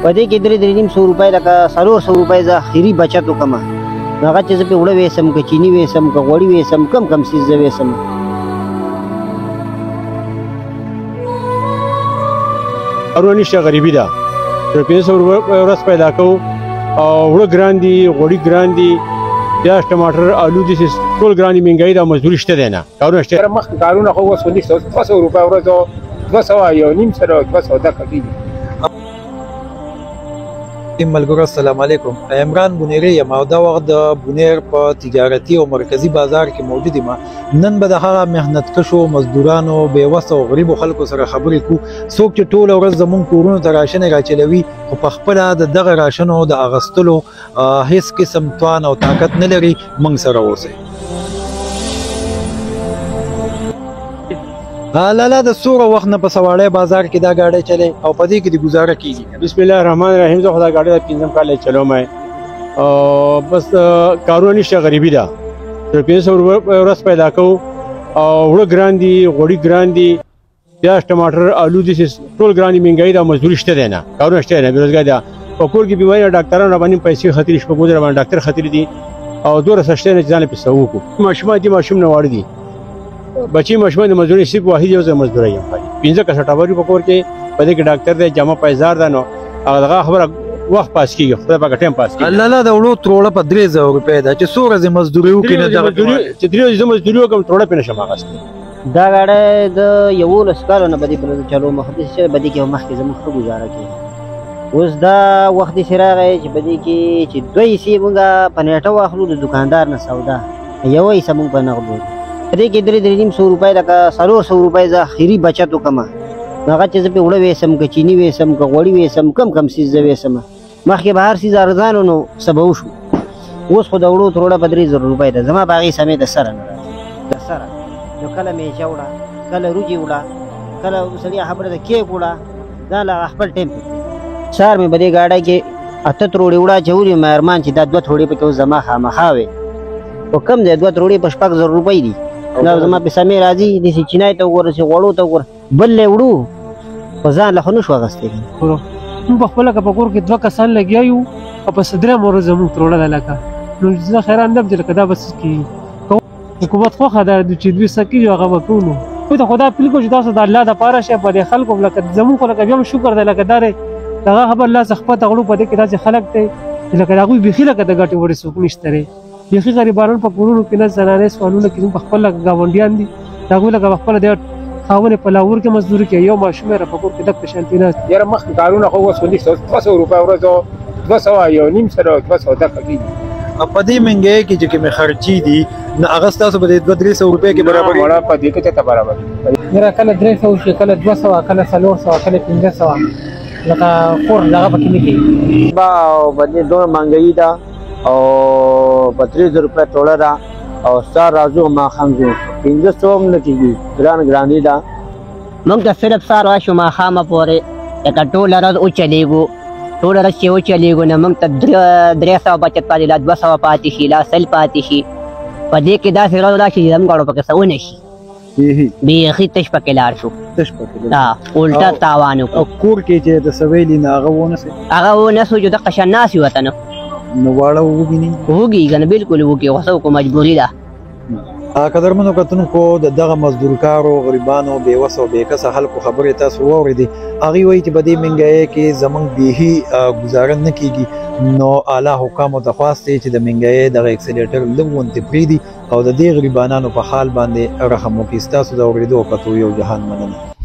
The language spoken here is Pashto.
په دې کې 3.5 روپۍ لکه 400 روپۍ زه اخري بچت وکړم هغه چې زه پې اوړه ویسم که چیني ویسم که غوړي ویسم کم څیز زه ویسم کارونه نشته غریبي ده 500 روپۍ ورځ پیدا کوو او اوړه ګران دي غوړي ګران دي پیاز ټماټر آلو دي ټول ګران دي مهنګایي ده مزدوري شته دی نه کارونه شته مخکې کارونه خو اوس 200 روپۍ ورځ 200 یو نیم سره 200 دقه کېږي ملګرو السلام علیکم عمران بونیری یم او دا وخت د بونیر په تجارتي او مرکزي بازار کې موجود یم نن به د هغه محنتکشو مزدورانو بېوسه او غریبو خلکو سره خبرې کوو څوک چې ټوله ورځ زموږ کورونو ته راشنې راچلوي خو په خپله د دغه راشنو د اغستلو هیڅ قسم توان او طاقت نه لري موږ سره اوسئ لالا د څومره وخت نه په سواړی بازار کې دا ګاډی چلی او په دې کې د ګزاره کېږي بسم الله الرحمن الرحیم زه خو دا ګاډی د 5 کال چلوم او بس کارونه نشته غریبي ده 500 روپۍ ورځ پیدا کوو او اوړه ګران دي غوړي ګران دي پیاز ټماټر آلو دي ټول ګران دي مهنګایي ده مزدوري شته دی نه کارونه شته نه بېروزګاري ده په کور کې بیماري ډاکټران راباندې پیسې خطرې شپه ګوزره باندې ډاکټر خطرې دي او دومره څه شته نه چې ځان یې پیسه وکړو ماشومان دي ماشوم نه واړه دي بچی ماشومان د مزدوري صرف واحد یو ځای مزدوري یم خالي 15 کسه ټابري په کور کې په دې کې ډاکټر دی جامه پایزار ده نو هغه خبره وخت پاس کیږي خدای پاک ټایم پاس کیږي لالا د وړو تروړه په 300 روپۍ ده چې څو ورځې مزدوري وکړي نه دغه چې 3 ورځې مزدوري وکړم تروړه پې نشم اخیستی دا ګاډی د 11 کالو نه به دې په چلو مخکې چې به دې کې مخکې زموږ ښه ګزاره کېږي اوس دا وخت داسې راغی چې په دې کې چې 2 حصې مونږ په نیټه واخلو د دوکاندار نه سودا یوه حصه مونږ په نغد وکړو په دې کې 3.5 روپۍ لکه 400 روپۍ زه اخري بچت وکړم هغه چې زه پې اوړه ویسم که چیني ویسم که غوړي ویسم کم څیز زه ویسم مخکې به هر څیز ارزانو نو څه به وشو اوس خو د وړو تروړه په 3 زره روپۍ ده زما په هغې سمې د سره نه راځي د سره نو کله میچه وړه کله روجې وړه کله سړي خبره ده کیک وړه ځان له خپل ټایم سهار مې په دې ګاډۍ کې 8 تروړې وړه اچولي مې ارمان چې دا 2 تروړې پکې اوس زما خامخا وې خو کم دی 2 تروړې په 6 زره روپۍ دي دا زما پیسې مې راځي داسې چینای ته وګوره چې غوړو ته وګوره بل یې وړو خو ځان له خو نه شو اخیستی موږ په خپله که په کور کې 2 کسان لګیا یو او په 3 ورځ زموږ تروړه ده لکه نو زه خیران نه یم چې لکه دا به څه کېږي حکومت خوښه ده چې دوی څه کېږي هغه به کوو نو موږ ته خو دا اپیل کوو چې تاسو د الله دپاره شئ په دې خلکو لکه زموږ خو لکه بیا هم شکر دی لکه دا دی دغه خبر الله څخه پته غړو په دې کې داسې خلک دی چې لکه د هغوی بیخي لکه د ګټې وړې څوک نشته دی بیخي غریبانو په کورونو کې نه زنانې سوالونه کې په خپل لکه ګاونډیان دي د هغوی لکه په خپله د خاونې په لاهور کې مزدوري کوي یو ماشوم یې را په کور کې دک په شانتي ناست یاره مخکې کارونه خو اوس 200 روپۍ ورځ 200 یو نیم سره 200 دقه کېږي په دې مهنګایي کې چې کومې خرچې دي نه هغه ستاسو په دې 200-300 روپۍ کې برابر وړه په دې کې چېرته برابر یاره کله 300 شي کله 200 کله 400 کله 500 لکه کور دغه پکې نه کېږي په دې دومره مهنګایي ده او په 300 روپۍ ټوله ده او سهار راځو ماښام ځو 500 هم نه کېږي ګرانې ده موږ ته صرف سهار راشو ماښامه پورې لکه ټوله ورځ وچلېږو ټوله ورځ چې وچلېږو نو موږ ته 300 بچت پاتې لا 200 پاتې شي لا 100 پاتې شي په دې کې داسې ورځ راشي چې زموږ اړو پکې څه ونه شي بیخي تش پکې لاړ شو الټه تاوان وکړو او کور کې چې د سویلي نه هغه ونه سي هغه ونه سو چې دغه شان ناست وي ورته نو واړه وګینی وږي که نه بلکل وږي خو څه وکړو مجبوري ده قدرمنو کتونکو دغه مزدورکارو غریبانو بېوسه او بېکسه خلکو خبرې تاسو واورېدې هغوی وایي چې په دې مهنګایۍ کې زموږ بیخي ګزاره نه کېږي نو اعلی حکامو ته خواست دی چې د مهنګایۍ دغه اکسلیټر لږ غوندې پرېږدي او د دې غریبانانو په حال باندې رحم وکړي ستاسو د اورېدو او کتو یو جهان مننه